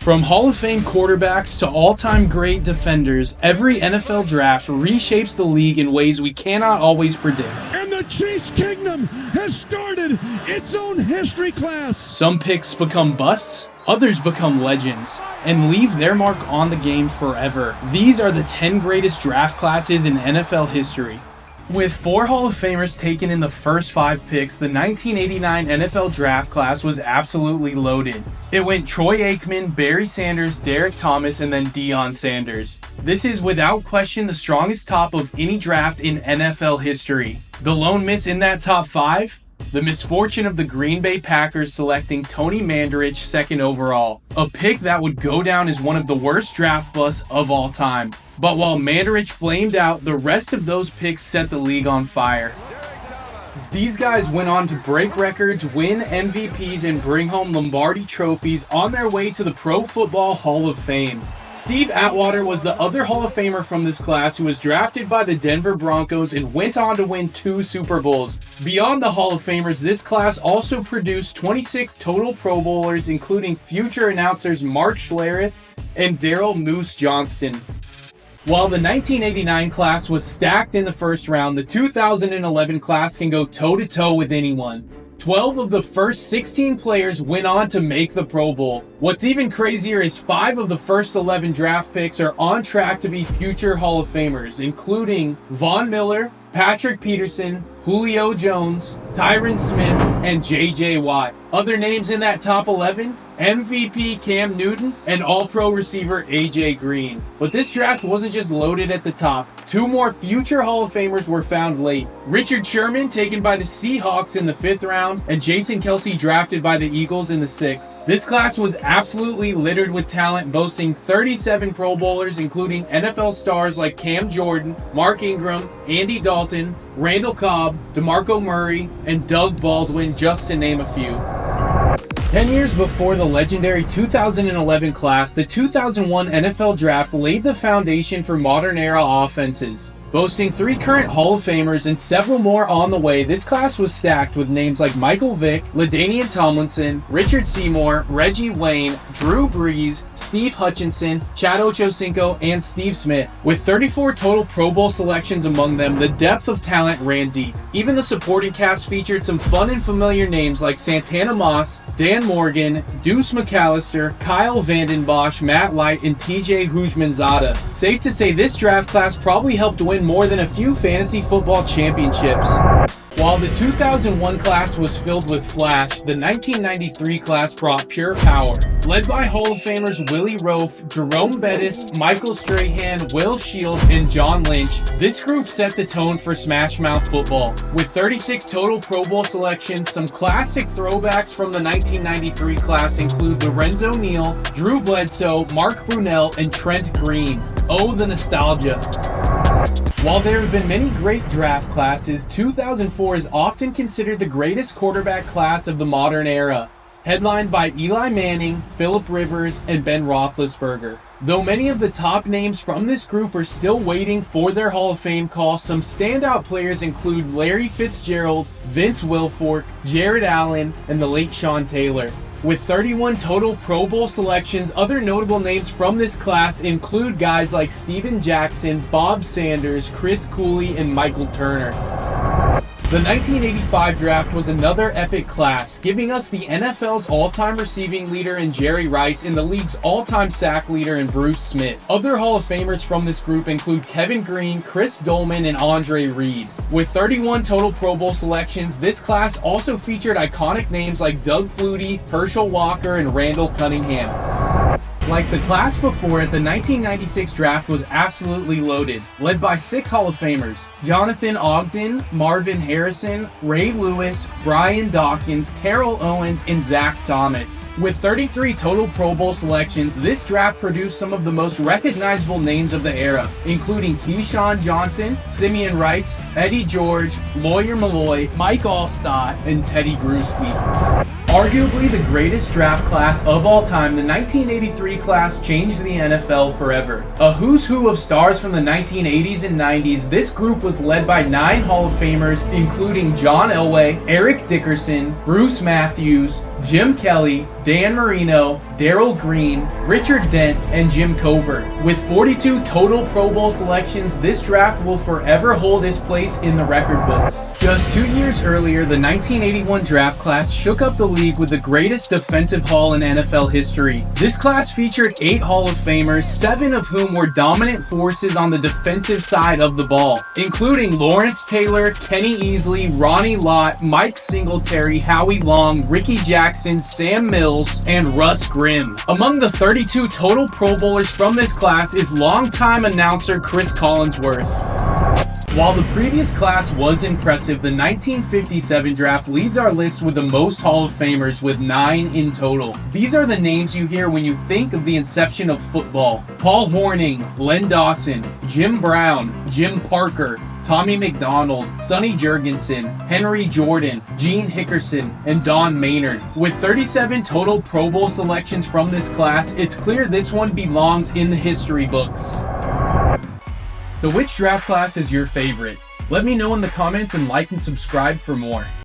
From Hall of Fame quarterbacks to all-time great defenders, every NFL draft reshapes the league in ways we cannot always predict. And the Chiefs Kingdom has started its own history class. Some picks become busts, others become legends, and leave their mark on the game forever. These are the 10 greatest draft classes in NFL history. With 4 Hall of Famers taken in the first 5 picks, the 1989 NFL draft class was absolutely loaded. It went Troy Aikman, Barry Sanders, Derek Thomas, and then Deion Sanders. This is without question the strongest top of any draft in NFL history. The lone miss in that top 5? The misfortune of the Green Bay Packers selecting Tony Mandarich second overall, a pick that would go down as one of the worst draft busts of all time. But while Mandarich flamed out, the rest of those picks set the league on fire. These guys went on to break records, win MVPs, and bring home Lombardi trophies on their way to the Pro Football Hall of Fame. Steve Atwater was the other Hall of Famer from this class who was drafted by the Denver Broncos and went on to win 2 Super Bowls. Beyond the Hall of Famers, this class also produced 26 total Pro Bowlers, including future announcers Mark Schlereth and Daryl Moose Johnston. While the 1989 class was stacked in the first round, the 2011 class can go toe-to-toe with anyone. 12 of the first 16 players went on to make the Pro Bowl. What's even crazier is 5 of the first 11 draft picks are on track to be future Hall of Famers, including Von Miller, Patrick Peterson, Julio Jones, Tyron Smith, and J.J. Watt. Other names in that top 11? MVP Cam Newton and All-Pro receiver A.J. Green. But this draft wasn't just loaded at the top. 2 more future Hall of Famers were found late. Richard Sherman taken by the Seahawks in the 5th round, and Jason Kelce drafted by the Eagles in the 6th. This class was absolutely littered with talent, boasting 37 Pro Bowlers, including NFL stars like Cam Jordan, Mark Ingram, Andy Dalton, Randall Cobb, DeMarco Murray, and Doug Baldwin, just to name a few. 10 years before the legendary 2011 class, the 2001 NFL Draft laid the foundation for modern-era offenses. Boasting 3 current Hall of Famers and several more on the way, this class was stacked with names like Michael Vick, LaDainian Tomlinson, Richard Seymour, Reggie Wayne, Drew Brees, Steve Hutchinson, Chad Ochocinco, and Steve Smith. With 34 total Pro Bowl selections among them, the depth of talent ran deep. Even the supporting cast featured some fun and familiar names like Santana Moss, Dan Morgan, Deuce McAllister, Kyle Vanden Bosch, Matt Light, and TJ Houshmandzadeh. Safe to say this draft class probably helped win more than a few fantasy football championships. While the 2001 class was filled with flash, the 1993 class brought pure power. Led by Hall of Famers Willie Roaf, Jerome Bettis, Michael Strahan, Will Shields, and John Lynch, this group set the tone for Smashmouth football. With 36 total Pro Bowl selections, some classic throwbacks from the 1993 class include Lorenzo Neal, Drew Bledsoe, Mark Brunell, and Trent Green. Oh, the nostalgia. While there have been many great draft classes, 2004 is often considered the greatest quarterback class of the modern era, headlined by Eli Manning, Phillip Rivers, and Ben Roethlisberger. Though many of the top names from this group are still waiting for their Hall of Fame call, some standout players include Larry Fitzgerald, Vince Wilfork, Jared Allen, and the late Sean Taylor. With 31 total Pro Bowl selections, other notable names from this class include guys like Steven Jackson, Bob Sanders, Chris Cooley, and Michael Turner. The 1985 draft was another epic class, giving us the NFL's all-time receiving leader in Jerry Rice and the league's all-time sack leader in Bruce Smith. Other Hall of Famers from this group include Kevin Green, Chris Dolman, and Andre Reed. With 31 total Pro Bowl selections, this class also featured iconic names like Doug Flutie, Herschel Walker, and Randall Cunningham. Like the class before it, the 1996 draft was absolutely loaded, led by 6 Hall of Famers: Jonathan Ogden, Marvin Harrison, Ray Lewis, Brian Dawkins, Terrell Owens, and Zach Thomas. With 33 total Pro Bowl selections, this draft produced some of the most recognizable names of the era, including Keyshawn Johnson, Simeon Rice, Eddie George, Lawyer Malloy, Mike Allstott, and Teddy Bruschi. Arguably the greatest draft class of all time, the 1983 class changed the NFL forever. A who's who of stars from the 1980s and 90s, this group was led by 9 Hall of Famers, including John Elway, Eric Dickerson, Bruce Matthews, Jim Kelly, Dan Marino, Darrell Green, Richard Dent, and Jim Covert. With 42 total Pro Bowl selections, this draft will forever hold its place in the record books. Just 2 years earlier, the 1981 draft class shook up the league with the greatest defensive haul in NFL history. This class featured 8 Hall of Famers, 7 of whom were dominant forces on the defensive side of the ball, including Lawrence Taylor, Kenny Easley, Ronnie Lott, Mike Singletary, Howie Long, Ricky Jackson, Sam Mills, and Russ Grimm. Among the 32 total Pro Bowlers from this class is longtime announcer Chris Collinsworth. While the previous class was impressive, the 1957 draft leads our list with the most Hall of Famers with 9 in total. These are the names you hear when you think of the inception of football: Paul Hornung, Len Dawson, Jim Brown, Jim Parker, Tommy McDonald, Sonny Jurgensen, Henry Jordan, Gene Hickerson, and Don Maynard. With 37 total Pro Bowl selections from this class, it's clear this one belongs in the history books. So which draft class is your favorite? Let me know in the comments and like and subscribe for more.